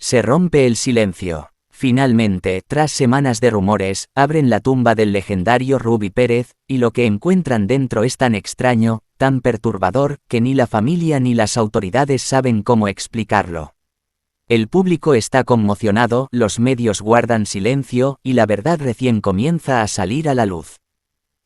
Se rompe el silencio. Finalmente, tras semanas de rumores, abren la tumba del legendario Ruby Pérez, y lo que encuentran dentro es tan extraño, tan perturbador, que ni la familia ni las autoridades saben cómo explicarlo. El público está conmocionado, los medios guardan silencio, y la verdad recién comienza a salir a la luz.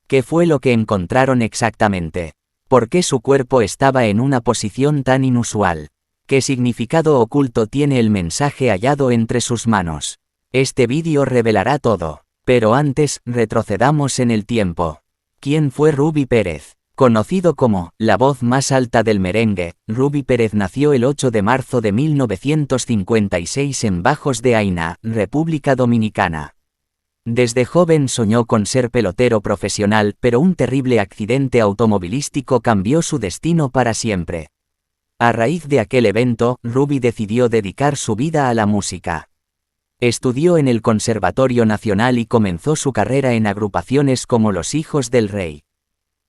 ¿Qué fue lo que encontraron exactamente? ¿Por qué su cuerpo estaba en una posición tan inusual? ¿Qué significado oculto tiene el mensaje hallado entre sus manos? Este vídeo revelará todo. Pero antes, retrocedamos en el tiempo. ¿Quién fue Ruby Pérez? Conocido como la voz más alta del merengue, Ruby Pérez nació el 8 de marzo de 1956 en Bajos de Aina, República Dominicana. Desde joven soñó con ser pelotero profesional, pero un terrible accidente automovilístico cambió su destino para siempre. A raíz de aquel evento, Ruby decidió dedicar su vida a la música. Estudió en el Conservatorio Nacional y comenzó su carrera en agrupaciones como Los Hijos del Rey.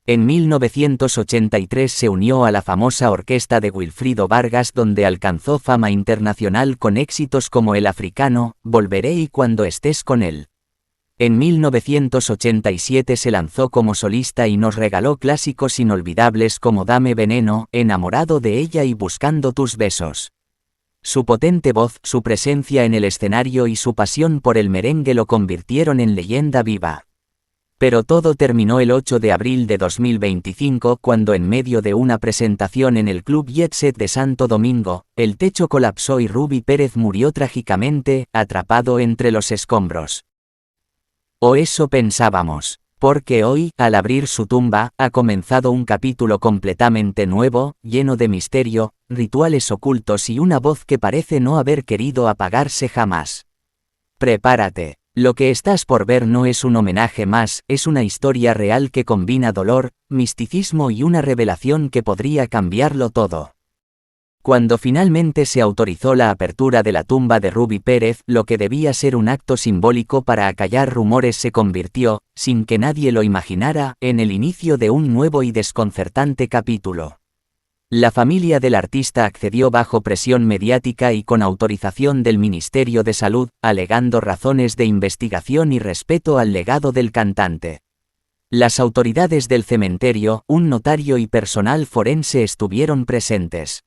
En 1983 se unió a la famosa orquesta de Wilfrido Vargas, donde alcanzó fama internacional con éxitos como El Africano, Volveré y Cuando estés con él. En 1987 se lanzó como solista y nos regaló clásicos inolvidables como Dame Veneno, Enamorado de ella y Buscando tus besos. Su potente voz, su presencia en el escenario y su pasión por el merengue lo convirtieron en leyenda viva. Pero todo terminó el 8 de abril de 2025 cuando en medio de una presentación en el Club Jet Set de Santo Domingo, el techo colapsó y Ruby Pérez murió trágicamente, atrapado entre los escombros. O eso pensábamos, porque hoy, al abrir su tumba, ha comenzado un capítulo completamente nuevo, lleno de misterio, rituales ocultos y una voz que parece no haber querido apagarse jamás. Prepárate. Lo que estás por ver no es un homenaje más, es una historia real que combina dolor, misticismo y una revelación que podría cambiarlo todo. Cuando finalmente se autorizó la apertura de la tumba de Ruby Pérez, lo que debía ser un acto simbólico para acallar rumores se convirtió, sin que nadie lo imaginara, en el inicio de un nuevo y desconcertante capítulo. La familia del artista accedió bajo presión mediática y con autorización del Ministerio de Salud, alegando razones de investigación y respeto al legado del cantante. Las autoridades del cementerio, un notario y personal forense estuvieron presentes.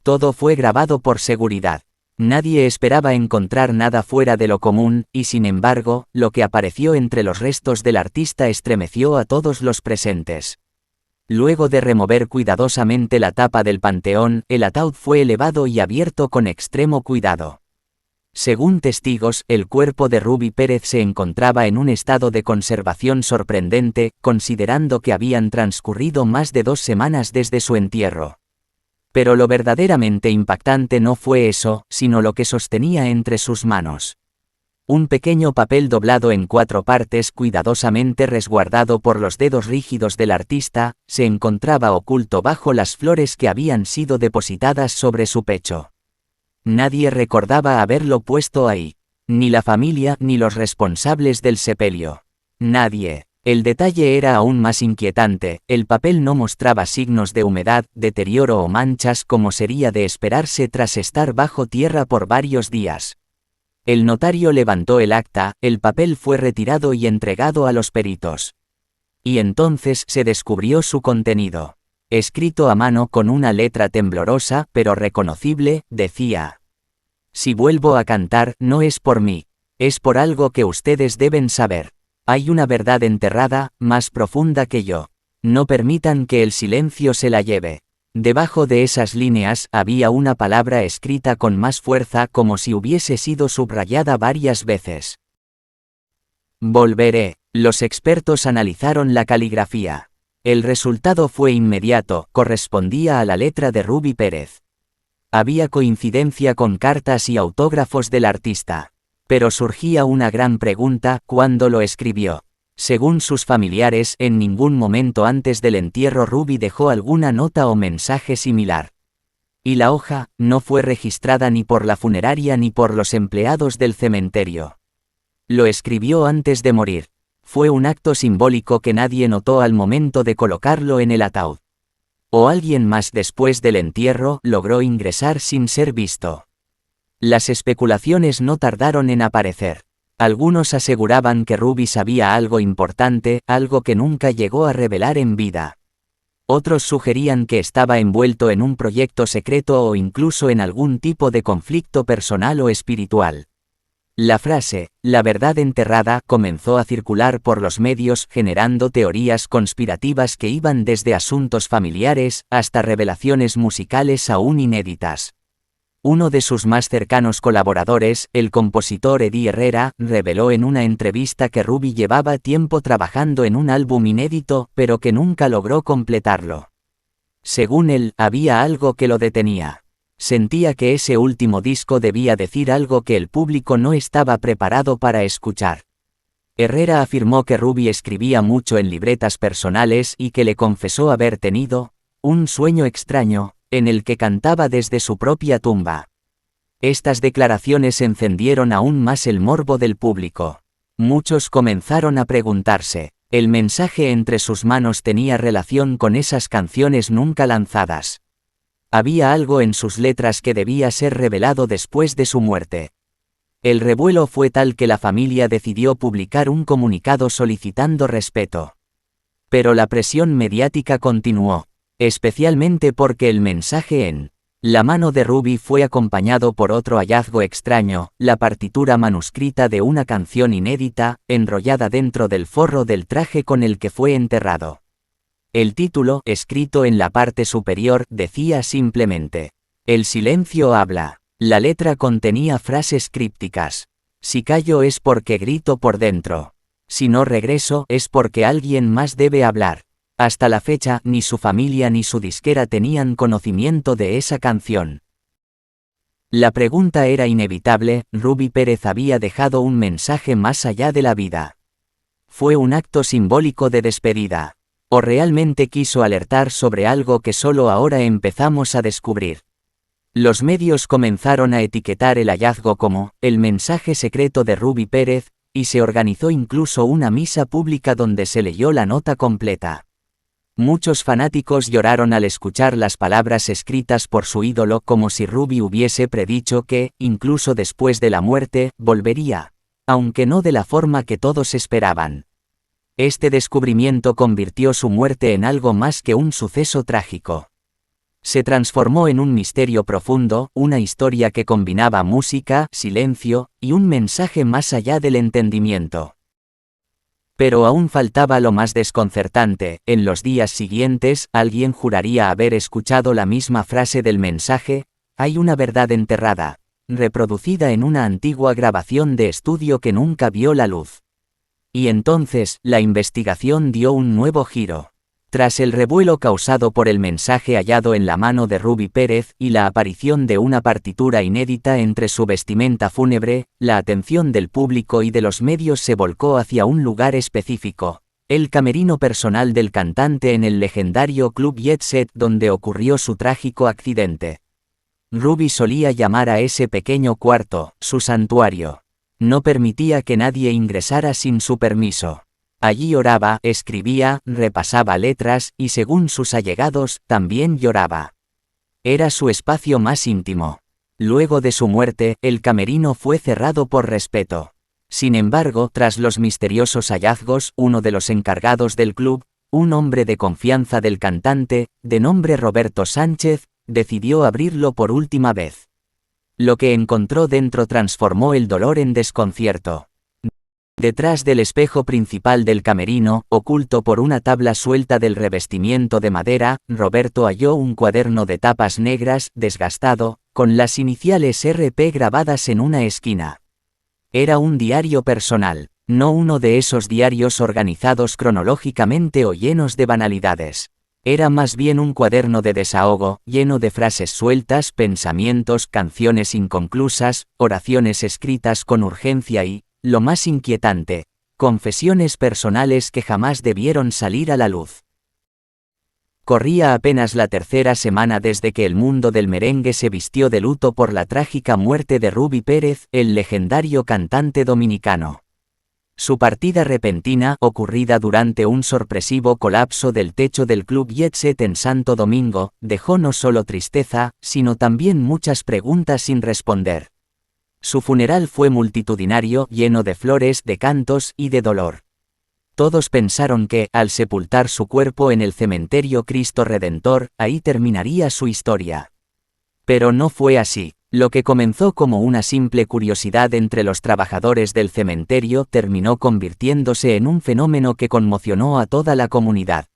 Todo fue grabado por seguridad. Nadie esperaba encontrar nada fuera de lo común, y sin embargo, lo que apareció entre los restos del artista estremeció a todos los presentes. Luego de remover cuidadosamente la tapa del panteón, el ataúd fue elevado y abierto con extremo cuidado. Según testigos, el cuerpo de Ruby Pérez se encontraba en un estado de conservación sorprendente, considerando que habían transcurrido más de 2 semanas desde su entierro. Pero lo verdaderamente impactante no fue eso, sino lo que sostenía entre sus manos. Un pequeño papel doblado en 4 partes, cuidadosamente resguardado por los dedos rígidos del artista, se encontraba oculto bajo las flores que habían sido depositadas sobre su pecho. Nadie recordaba haberlo puesto ahí. Ni la familia ni los responsables del sepelio. Nadie. El detalle era aún más inquietante, el papel no mostraba signos de humedad, deterioro o manchas como sería de esperarse tras estar bajo tierra por varios días. El notario levantó el acta, el papel fue retirado y entregado a los peritos. Y entonces se descubrió su contenido. Escrito a mano con una letra temblorosa, pero reconocible, decía: Si vuelvo a cantar, no es por mí. Es por algo que ustedes deben saber. Hay una verdad enterrada, más profunda que yo. No permitan que el silencio se la lleve. Debajo de esas líneas había una palabra escrita con más fuerza, como si hubiese sido subrayada varias veces. Volveré. Los expertos analizaron la caligrafía. El resultado fue inmediato, correspondía a la letra de Ruby Pérez. Había coincidencia con cartas y autógrafos del artista. Pero surgía una gran pregunta: ¿cuándo lo escribió? Según sus familiares, en ningún momento antes del entierro Ruby dejó alguna nota o mensaje similar. Y la hoja no fue registrada ni por la funeraria ni por los empleados del cementerio. Lo escribió antes de morir. Fue un acto simbólico que nadie notó al momento de colocarlo en el ataúd. O alguien más después del entierro logró ingresar sin ser visto. Las especulaciones no tardaron en aparecer. Algunos aseguraban que Ruby sabía algo importante, algo que nunca llegó a revelar en vida. Otros sugerían que estaba envuelto en un proyecto secreto o incluso en algún tipo de conflicto personal o espiritual. La frase, "la verdad enterrada", comenzó a circular por los medios, generando teorías conspirativas que iban desde asuntos familiares hasta revelaciones musicales aún inéditas. Uno de sus más cercanos colaboradores, el compositor Eddie Herrera, reveló en una entrevista que Ruby llevaba tiempo trabajando en un álbum inédito, pero que nunca logró completarlo. Según él, había algo que lo detenía. Sentía que ese último disco debía decir algo que el público no estaba preparado para escuchar. Herrera afirmó que Ruby escribía mucho en libretas personales y que le confesó haber tenido un sueño extraño, en el que cantaba desde su propia tumba. Estas declaraciones encendieron aún más el morbo del público. Muchos comenzaron a preguntarse, ¿el mensaje entre sus manos tenía relación con esas canciones nunca lanzadas? Había algo en sus letras que debía ser revelado después de su muerte. El revuelo fue tal que la familia decidió publicar un comunicado solicitando respeto. Pero la presión mediática continuó, especialmente porque el mensaje en la mano de Ruby fue acompañado por otro hallazgo extraño, la partitura manuscrita de una canción inédita, enrollada dentro del forro del traje con el que fue enterrado. El título, escrito en la parte superior, decía simplemente, "El silencio habla". La letra contenía frases crípticas. Si callo es porque grito por dentro. Si no regreso es porque alguien más debe hablar. Hasta la fecha, ni su familia ni su disquera tenían conocimiento de esa canción. La pregunta era inevitable, Ruby Pérez había dejado un mensaje más allá de la vida. ¿Fue un acto simbólico de despedida? ¿O realmente quiso alertar sobre algo que solo ahora empezamos a descubrir? Los medios comenzaron a etiquetar el hallazgo como el mensaje secreto de Ruby Pérez, y se organizó incluso una misa pública donde se leyó la nota completa. Muchos fanáticos lloraron al escuchar las palabras escritas por su ídolo, como si Ruby hubiese predicho que, incluso después de la muerte, volvería, aunque no de la forma que todos esperaban. Este descubrimiento convirtió su muerte en algo más que un suceso trágico. Se transformó en un misterio profundo, una historia que combinaba música, silencio, y un mensaje más allá del entendimiento. Pero aún faltaba lo más desconcertante. En los días siguientes, alguien juraría haber escuchado la misma frase del mensaje, "Hay una verdad enterrada", reproducida en una antigua grabación de estudio que nunca vio la luz. Y entonces, la investigación dio un nuevo giro. Tras el revuelo causado por el mensaje hallado en la mano de Ruby Pérez y la aparición de una partitura inédita entre su vestimenta fúnebre, la atención del público y de los medios se volcó hacia un lugar específico, el camerino personal del cantante en el legendario Club Jet Set donde ocurrió su trágico accidente. Ruby solía llamar a ese pequeño cuarto su santuario. No permitía que nadie ingresara sin su permiso. Allí oraba, escribía, repasaba letras, y según sus allegados, también lloraba. Era su espacio más íntimo. Luego de su muerte, el camerino fue cerrado por respeto. Sin embargo, tras los misteriosos hallazgos, uno de los encargados del club, un hombre de confianza del cantante, de nombre Roberto Sánchez, decidió abrirlo por última vez. Lo que encontró dentro transformó el dolor en desconcierto. Detrás del espejo principal del camerino, oculto por una tabla suelta del revestimiento de madera, Roberto halló un cuaderno de tapas negras, desgastado, con las iniciales RP grabadas en una esquina. Era un diario personal, no uno de esos diarios organizados cronológicamente o llenos de banalidades. Era más bien un cuaderno de desahogo, lleno de frases sueltas, pensamientos, canciones inconclusas, oraciones escritas con urgencia y, lo más inquietante, confesiones personales que jamás debieron salir a la luz. Corría apenas la tercera semana desde que el mundo del merengue se vistió de luto por la trágica muerte de Ruby Pérez, el legendario cantante dominicano. Su partida repentina, ocurrida durante un sorpresivo colapso del techo del Club Jet Set en Santo Domingo, dejó no solo tristeza, sino también muchas preguntas sin responder. Su funeral fue multitudinario, lleno de flores, de cantos y de dolor. Todos pensaron que, al sepultar su cuerpo en el cementerio Cristo Redentor, ahí terminaría su historia. Pero no fue así. Lo que comenzó como una simple curiosidad entre los trabajadores del cementerio terminó convirtiéndose en un fenómeno que conmocionó a toda la comunidad.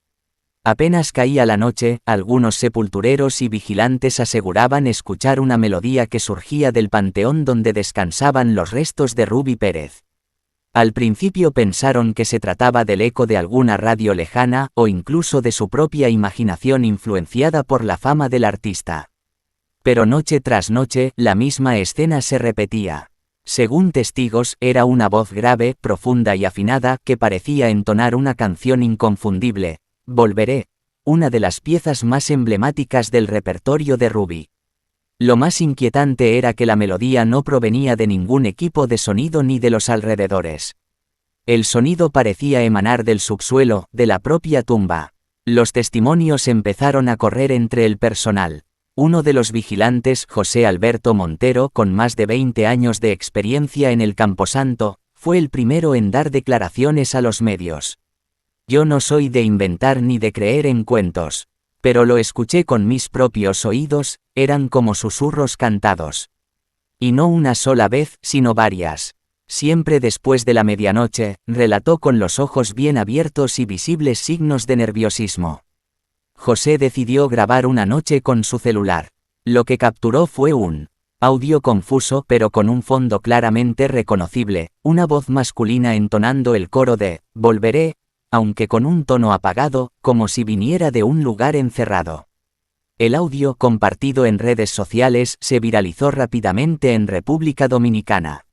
Apenas caía la noche, algunos sepultureros y vigilantes aseguraban escuchar una melodía que surgía del panteón donde descansaban los restos de Ruby Pérez. Al principio pensaron que se trataba del eco de alguna radio lejana o incluso de su propia imaginación influenciada por la fama del artista. Pero noche tras noche, la misma escena se repetía. Según testigos, era una voz grave, profunda y afinada que parecía entonar una canción inconfundible, Volveré, una de las piezas más emblemáticas del repertorio de Ruby. Lo más inquietante era que la melodía no provenía de ningún equipo de sonido ni de los alrededores. El sonido parecía emanar del subsuelo, de la propia tumba. Los testimonios empezaron a correr entre el personal. Uno de los vigilantes, José Alberto Montero, con más de 20 años de experiencia en el Camposanto, fue el primero en dar declaraciones a los medios. Yo no soy de inventar ni de creer en cuentos, pero lo escuché con mis propios oídos, eran como susurros cantados. Y no una sola vez, sino varias. Siempre después de la medianoche, relató con los ojos bien abiertos y visibles signos de nerviosismo. José decidió grabar una noche con su celular. Lo que capturó fue un audio confuso pero con un fondo claramente reconocible, una voz masculina entonando el coro de Volveré, aunque con un tono apagado, como si viniera de un lugar encerrado. El audio, compartido en redes sociales, se viralizó rápidamente en República Dominicana.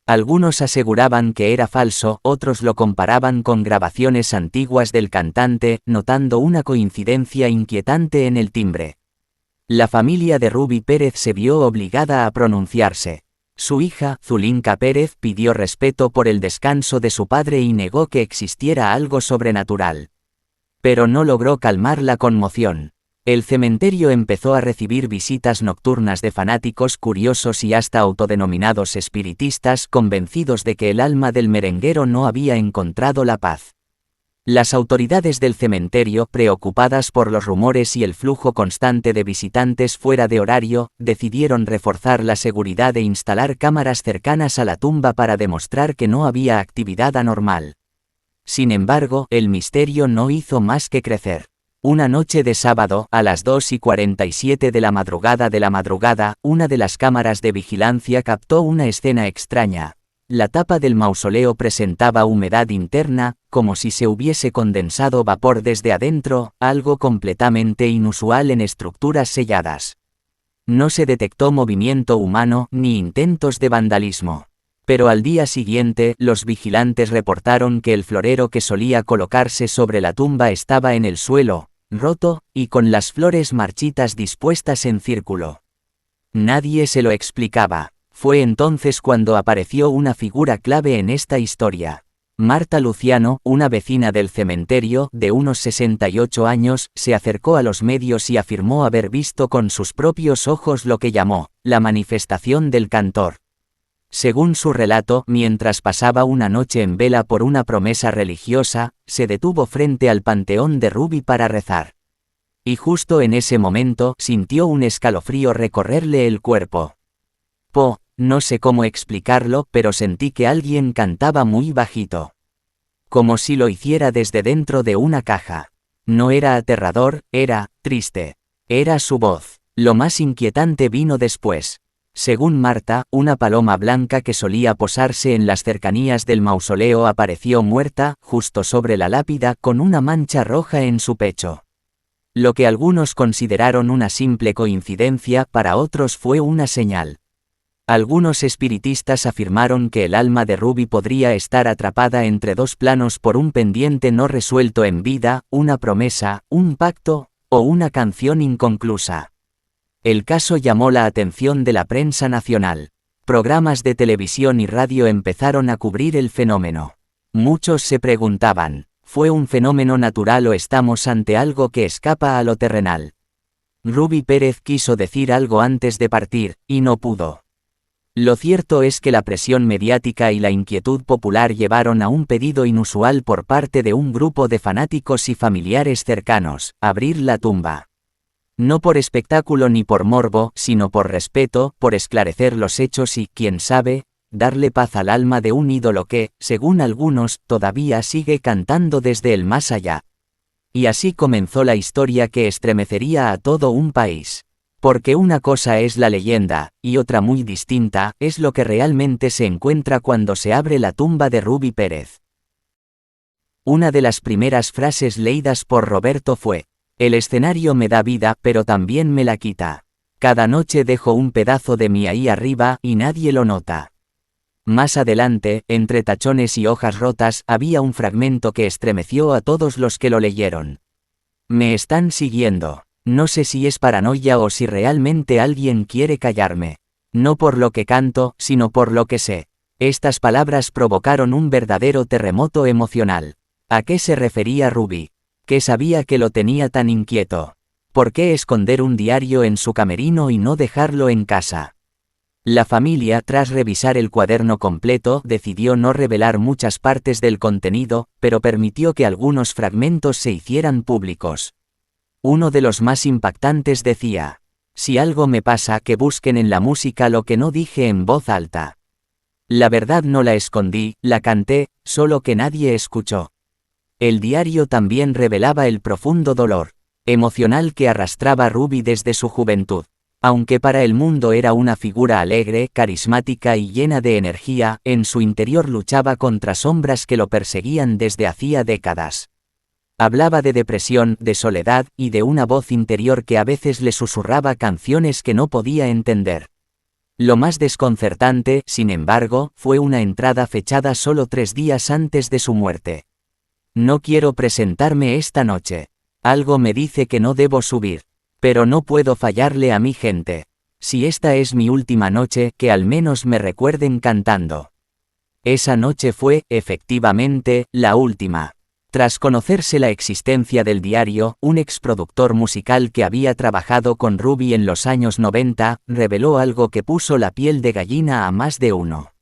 Algunos aseguraban que era falso, otros lo comparaban con grabaciones antiguas del cantante, notando una coincidencia inquietante en el timbre. La familia de Ruby Pérez se vio obligada a pronunciarse. Su hija, Zulinka Pérez, pidió respeto por el descanso de su padre y negó que existiera algo sobrenatural. Pero no logró calmar la conmoción. El cementerio empezó a recibir visitas nocturnas de fanáticos curiosos y hasta autodenominados espiritistas convencidos de que el alma del merenguero no había encontrado la paz. Las autoridades del cementerio, preocupadas por los rumores y el flujo constante de visitantes fuera de horario, decidieron reforzar la seguridad e instalar cámaras cercanas a la tumba para demostrar que no había actividad anormal. Sin embargo, el misterio no hizo más que crecer. Una noche de sábado, a las 2:47 de la madrugada, una de las cámaras de vigilancia captó una escena extraña. La tapa del mausoleo presentaba humedad interna, como si se hubiese condensado vapor desde adentro, algo completamente inusual en estructuras selladas. No se detectó movimiento humano ni intentos de vandalismo. Pero al día siguiente, los vigilantes reportaron que el florero que solía colocarse sobre la tumba estaba en el suelo, roto, y con las flores marchitas dispuestas en círculo. Nadie se lo explicaba. Fue entonces cuando apareció una figura clave en esta historia. Marta Luciano, una vecina del cementerio, de unos 68 años, se acercó a los medios y afirmó haber visto con sus propios ojos lo que llamó la manifestación del cantor. Según su relato, mientras pasaba una noche en vela por una promesa religiosa, se detuvo frente al panteón de Ruby para rezar. Y justo en ese momento, sintió un escalofrío recorrerle el cuerpo. No sé cómo explicarlo, pero sentí que alguien cantaba muy bajito. Como si lo hiciera desde dentro de una caja. No era aterrador, era triste. Era su voz. Lo más inquietante vino después. Según Marta, una paloma blanca que solía posarse en las cercanías del mausoleo apareció muerta, justo sobre la lápida, con una mancha roja en su pecho. Lo que algunos consideraron una simple coincidencia, para otros fue una señal. Algunos espiritistas afirmaron que el alma de Ruby podría estar atrapada entre dos planos por un pendiente no resuelto en vida, una promesa, un pacto, o una canción inconclusa. El caso llamó la atención de la prensa nacional. Programas de televisión y radio empezaron a cubrir el fenómeno. Muchos se preguntaban, ¿fue un fenómeno natural o estamos ante algo que escapa a lo terrenal? Ruby Pérez quiso decir algo antes de partir, y no pudo. Lo cierto es que la presión mediática y la inquietud popular llevaron a un pedido inusual por parte de un grupo de fanáticos y familiares cercanos, abrir la tumba. No por espectáculo ni por morbo, sino por respeto, por esclarecer los hechos y, quién sabe, darle paz al alma de un ídolo que, según algunos, todavía sigue cantando desde el más allá. Y así comenzó la historia que estremecería a todo un país. Porque una cosa es la leyenda, y otra muy distinta, es lo que realmente se encuentra cuando se abre la tumba de Ruby Pérez. Una de las primeras frases leídas por Roberto fue: "El escenario me da vida, pero también me la quita. Cada noche dejo un pedazo de mí ahí arriba, y nadie lo nota". Más adelante, entre tachones y hojas rotas, había un fragmento que estremeció a todos los que lo leyeron. "Me están siguiendo. No sé si es paranoia o si realmente alguien quiere callarme. No por lo que canto, sino por lo que sé". Estas palabras provocaron un verdadero terremoto emocional. ¿A qué se refería Ruby? ¿Qué sabía que lo tenía tan inquieto? ¿Por qué esconder un diario en su camerino y no dejarlo en casa? La familia, tras revisar el cuaderno completo, decidió no revelar muchas partes del contenido, pero permitió que algunos fragmentos se hicieran públicos. Uno de los más impactantes decía: "Si algo me pasa, que busquen en la música lo que no dije en voz alta. La verdad no la escondí, la canté, solo que nadie escuchó". El diario también revelaba el profundo dolor emocional que arrastraba Ruby desde su juventud. Aunque para el mundo era una figura alegre, carismática y llena de energía, en su interior luchaba contra sombras que lo perseguían desde hacía décadas. Hablaba de depresión, de soledad, y de una voz interior que a veces le susurraba canciones que no podía entender. Lo más desconcertante, sin embargo, fue una entrada fechada solo 3 días antes de su muerte. "No quiero presentarme esta noche. Algo me dice que no debo subir. Pero no puedo fallarle a mi gente. Si esta es mi última noche, que al menos me recuerden cantando". Esa noche fue, efectivamente, la última. Tras conocerse la existencia del diario, un exproductor musical que había trabajado con Ruby en los años 90, reveló algo que puso la piel de gallina a más de uno.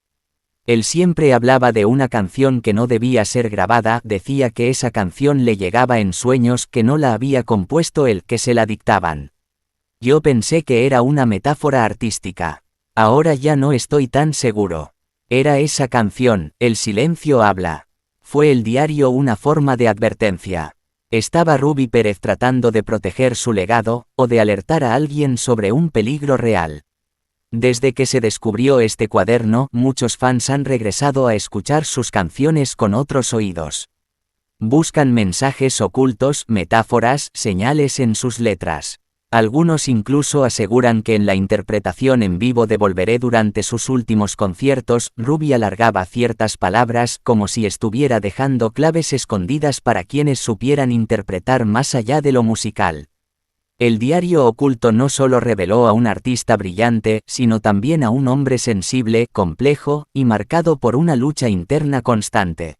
Él siempre hablaba de una canción que no debía ser grabada, decía que esa canción le llegaba en sueños, que no la había compuesto él, que se la dictaban. Yo pensé que era una metáfora artística. Ahora ya no estoy tan seguro. Era esa canción, El silencio habla. ¿Fue el diario una forma de advertencia? ¿Estaba Ruby Pérez tratando de proteger su legado, o de alertar a alguien sobre un peligro real? Desde que se descubrió este cuaderno, muchos fans han regresado a escuchar sus canciones con otros oídos. Buscan mensajes ocultos, metáforas, señales en sus letras. Algunos incluso aseguran que en la interpretación en vivo de Volveré durante sus últimos conciertos, Ruby alargaba ciertas palabras como si estuviera dejando claves escondidas para quienes supieran interpretar más allá de lo musical. El diario oculto no solo reveló a un artista brillante, sino también a un hombre sensible, complejo, y marcado por una lucha interna constante.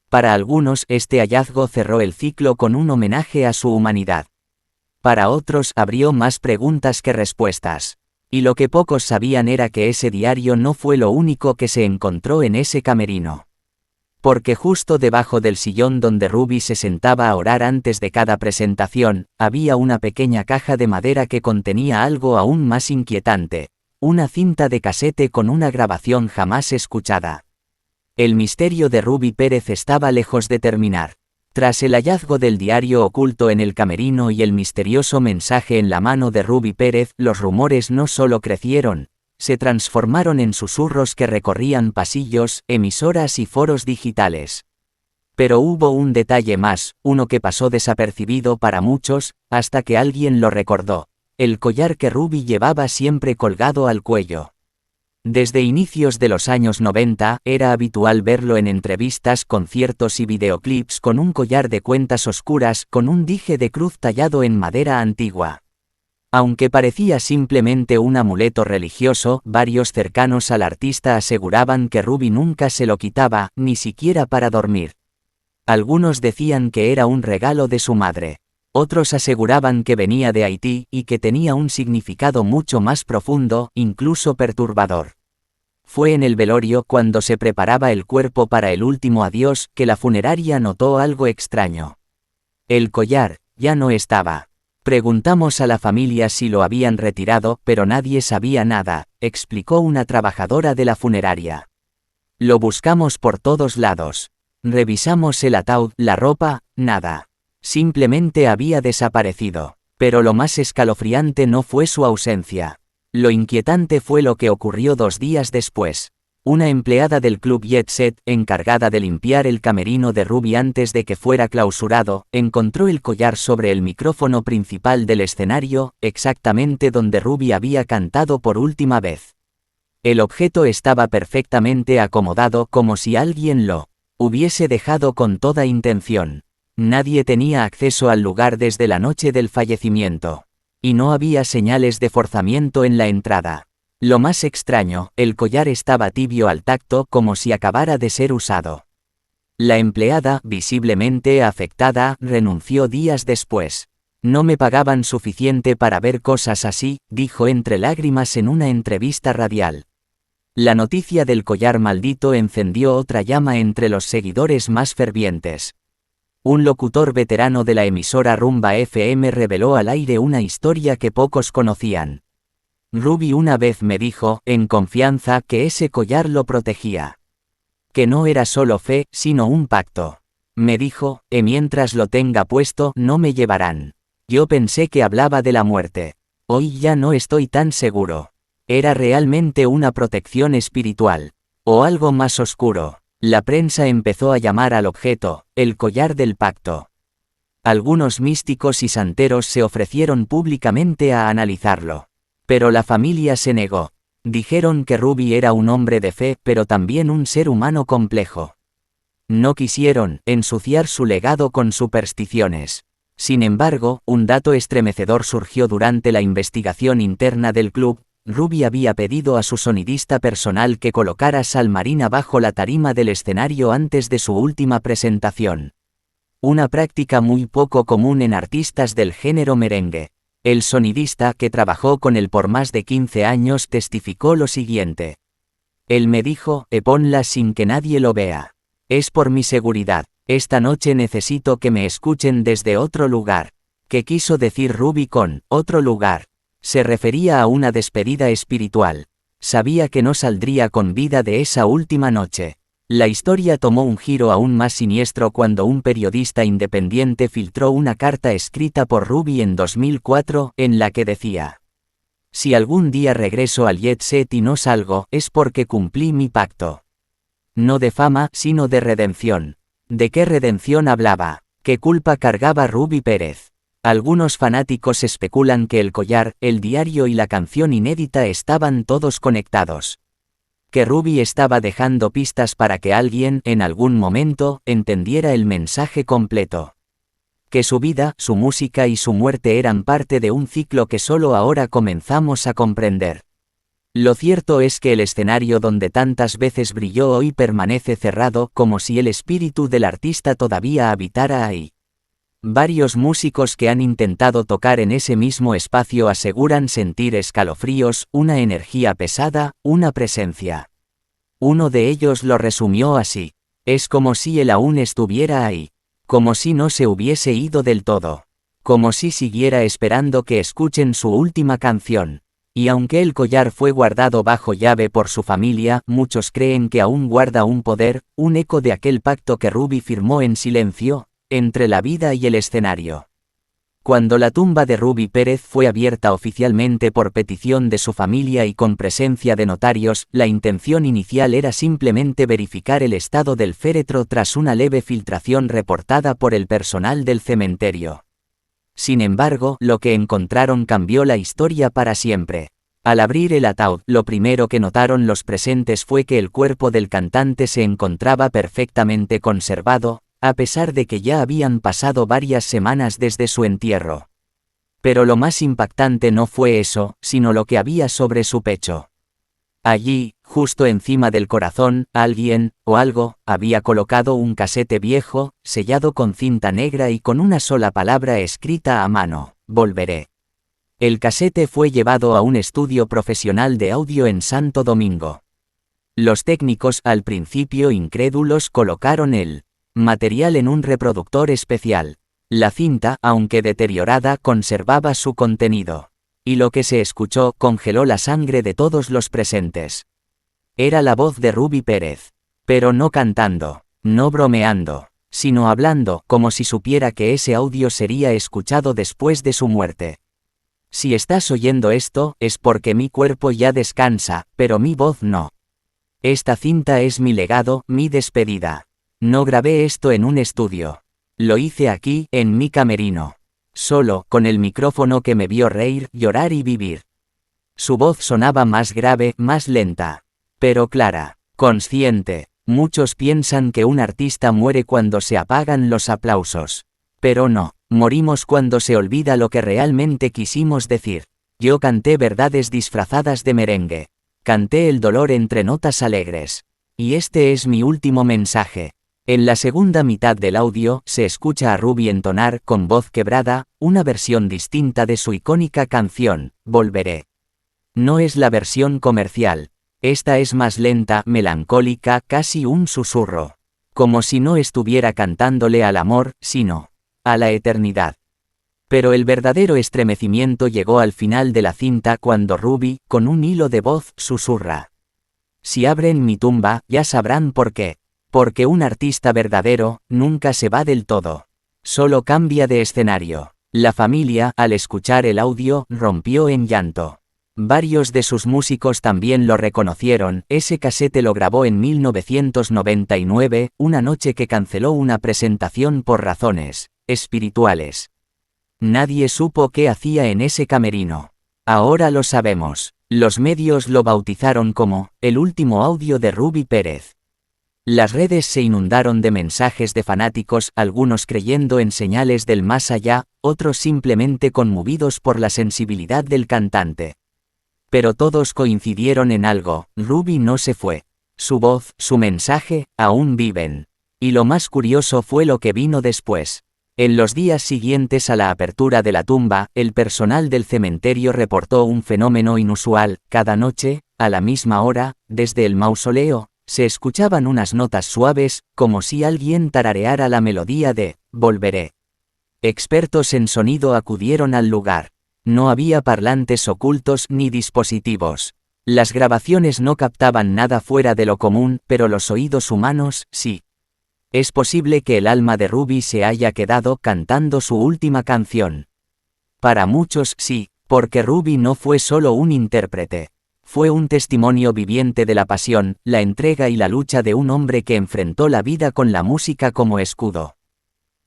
Para algunos, este hallazgo cerró el ciclo con un homenaje a su humanidad. Para otros, abrió más preguntas que respuestas. Y lo que pocos sabían era que ese diario no fue lo único que se encontró en ese camerino. Porque justo debajo del sillón donde Ruby se sentaba a orar antes de cada presentación, había una pequeña caja de madera que contenía algo aún más inquietante: una cinta de casete con una grabación jamás escuchada. El misterio de Ruby Pérez estaba lejos de terminar. Tras el hallazgo del diario oculto en el camerino y el misterioso mensaje en la mano de Ruby Pérez, los rumores no solo crecieron, se transformaron en susurros que recorrían pasillos, emisoras y foros digitales. Pero hubo un detalle más, uno que pasó desapercibido para muchos, hasta que alguien lo recordó: el collar que Ruby llevaba siempre colgado al cuello. Desde inicios de los años 90, era habitual verlo en entrevistas, conciertos y videoclips con un collar de cuentas oscuras, con un dije de cruz tallado en madera antigua. Aunque parecía simplemente un amuleto religioso, varios cercanos al artista aseguraban que Ruby nunca se lo quitaba, ni siquiera para dormir. Algunos decían que era un regalo de su madre. Otros aseguraban que venía de Haití, y que tenía un significado mucho más profundo, incluso perturbador. Fue en el velorio cuando se preparaba el cuerpo para el último adiós que la funeraria notó algo extraño. El collar ya no estaba. Preguntamos a la familia si lo habían retirado, pero nadie sabía nada, explicó una trabajadora de la funeraria. Lo buscamos por todos lados. Revisamos el ataúd, la ropa, nada. Simplemente había desaparecido. Pero lo más escalofriante no fue su ausencia. Lo inquietante fue lo que ocurrió 2 días después. Una empleada del club Jet Set, encargada de limpiar el camerino de Ruby antes de que fuera clausurado, encontró el collar sobre el micrófono principal del escenario, exactamente donde Ruby había cantado por última vez. El objeto estaba perfectamente acomodado como si alguien lo hubiese dejado con toda intención. Nadie tenía acceso al lugar desde la noche del fallecimiento. Y no había señales de forzamiento en la entrada. Lo más extraño, el collar estaba tibio al tacto como si acabara de ser usado. La empleada, visiblemente afectada, renunció días después. No me pagaban suficiente para ver cosas así, dijo entre lágrimas en una entrevista radial. La noticia del collar maldito encendió otra llama entre los seguidores más fervientes. Un locutor veterano de la emisora Rumba FM reveló al aire una historia que pocos conocían. Ruby una vez me dijo, en confianza, que ese collar lo protegía. Que no era solo fe, sino un pacto. Me dijo, mientras lo tenga puesto, no me llevarán. Yo pensé que hablaba de la muerte. Hoy ya no estoy tan seguro. Era realmente una protección espiritual. O algo más oscuro. La prensa empezó a llamar al objeto, el collar del pacto. Algunos místicos y santeros se ofrecieron públicamente a analizarlo. Pero la familia se negó. Dijeron que Ruby era un hombre de fe, pero también un ser humano complejo. No quisieron ensuciar su legado con supersticiones. Sin embargo, un dato estremecedor surgió durante la investigación interna del club. Ruby había pedido a su sonidista personal que colocara sal marina bajo la tarima del escenario antes de su última presentación. Una práctica muy poco común en artistas del género merengue. El sonidista, que trabajó con él por más de 15 años, testificó lo siguiente. Él me dijo, ponla sin que nadie lo vea. Es por mi seguridad. Esta noche necesito que me escuchen desde otro lugar. ¿Qué quiso decir Ruby con otro lugar? Se refería a una despedida espiritual. Sabía que no saldría con vida de esa última noche. La historia tomó un giro aún más siniestro cuando un periodista independiente filtró una carta escrita por Ruby en 2004, en la que decía: si algún día regreso al Jet Set y no salgo, es porque cumplí mi pacto. No de fama, sino de redención. ¿De qué redención hablaba? ¿Qué culpa cargaba Ruby Pérez? Algunos fanáticos especulan que el collar, el diario y la canción inédita estaban todos conectados. Que Ruby estaba dejando pistas para que alguien, en algún momento, entendiera el mensaje completo. Que su vida, su música y su muerte eran parte de un ciclo que solo ahora comenzamos a comprender. Lo cierto es que el escenario donde tantas veces brilló hoy permanece cerrado, como si el espíritu del artista todavía habitara ahí. Varios músicos que han intentado tocar en ese mismo espacio aseguran sentir escalofríos, una energía pesada, una presencia. Uno de ellos lo resumió así: es como si él aún estuviera ahí. Como si no se hubiese ido del todo. Como si siguiera esperando que escuchen su última canción. Y aunque el collar fue guardado bajo llave por su familia, muchos creen que aún guarda un poder, un eco de aquel pacto que Ruby firmó en silencio, entre la vida y el escenario. Cuando la tumba de Ruby Pérez fue abierta oficialmente por petición de su familia y con presencia de notarios, la intención inicial era simplemente verificar el estado del féretro tras una leve filtración reportada por el personal del cementerio. Sin embargo, lo que encontraron cambió la historia para siempre. Al abrir el ataúd, lo primero que notaron los presentes fue que el cuerpo del cantante se encontraba perfectamente conservado, a pesar de que ya habían pasado varias semanas desde su entierro. Pero lo más impactante no fue eso, sino lo que había sobre su pecho. Allí, justo encima del corazón, alguien, o algo, había colocado un casete viejo, sellado con cinta negra y con una sola palabra escrita a mano: volveré. El casete fue llevado a un estudio profesional de audio en Santo Domingo. Los técnicos, al principio incrédulos, colocaron el material en un reproductor especial. La cinta, aunque deteriorada, conservaba su contenido. Y lo que se escuchó congeló la sangre de todos los presentes. Era la voz de Ruby Pérez. Pero no cantando, no bromeando, sino hablando, como si supiera que ese audio sería escuchado después de su muerte. Si estás oyendo esto, es porque mi cuerpo ya descansa, pero mi voz no. Esta cinta es mi legado, mi despedida. No grabé esto en un estudio. Lo hice aquí, en mi camerino. Solo, con el micrófono que me vio reír, llorar y vivir. Su voz sonaba más grave, más lenta. Pero clara, consciente. Muchos piensan que un artista muere cuando se apagan los aplausos. Pero no, morimos cuando se olvida lo que realmente quisimos decir. Yo canté verdades disfrazadas de merengue. Canté el dolor entre notas alegres. Y este es mi último mensaje. En la segunda mitad del audio, se escucha a Ruby entonar, con voz quebrada, una versión distinta de su icónica canción, Volveré. No es la versión comercial. Esta es más lenta, melancólica, casi un susurro. Como si no estuviera cantándole al amor, sino a la eternidad. Pero el verdadero estremecimiento llegó al final de la cinta cuando Ruby, con un hilo de voz, susurra. Si abren mi tumba, ya sabrán por qué. Porque un artista verdadero, nunca se va del todo. Solo cambia de escenario. La familia, al escuchar el audio, rompió en llanto. Varios de sus músicos también lo reconocieron. Ese casete lo grabó en 1999, una noche que canceló una presentación por razones espirituales. Nadie supo qué hacía en ese camerino. Ahora lo sabemos. Los medios lo bautizaron como el último audio de Ruby Pérez. Las redes se inundaron de mensajes de fanáticos, algunos creyendo en señales del más allá, otros simplemente conmovidos por la sensibilidad del cantante. Pero todos coincidieron en algo: Ruby no se fue. Su voz, su mensaje, aún viven. Y lo más curioso fue lo que vino después. En los días siguientes a la apertura de la tumba, el personal del cementerio reportó un fenómeno inusual. Cada noche, a la misma hora, desde el mausoleo, se escuchaban unas notas suaves, como si alguien tarareara la melodía de Volveré. Expertos en sonido acudieron al lugar. No había parlantes ocultos ni dispositivos. Las grabaciones no captaban nada fuera de lo común, pero los oídos humanos, sí. Es posible que el alma de Ruby se haya quedado cantando su última canción. Para muchos, sí, porque Ruby no fue solo un intérprete. Fue un testimonio viviente de la pasión, la entrega y la lucha de un hombre que enfrentó la vida con la música como escudo.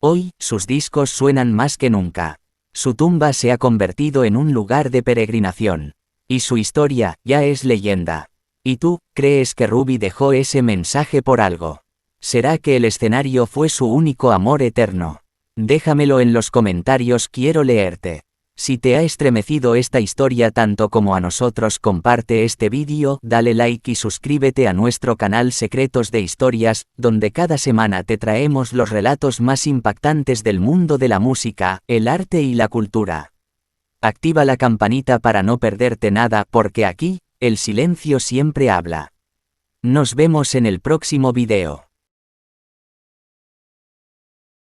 Hoy, sus discos suenan más que nunca. Su tumba se ha convertido en un lugar de peregrinación. Y su historia, ya es leyenda. ¿Y tú, crees que Ruby dejó ese mensaje por algo? ¿Será que el escenario fue su único amor eterno? Déjamelo en los comentarios, quiero leerte. Si te ha estremecido esta historia tanto como a nosotros, comparte este vídeo, dale like y suscríbete a nuestro canal Secretos de Historias, donde cada semana te traemos los relatos más impactantes del mundo de la música, el arte y la cultura. Activa la campanita para no perderte nada, porque aquí, el silencio siempre habla. Nos vemos en el próximo video.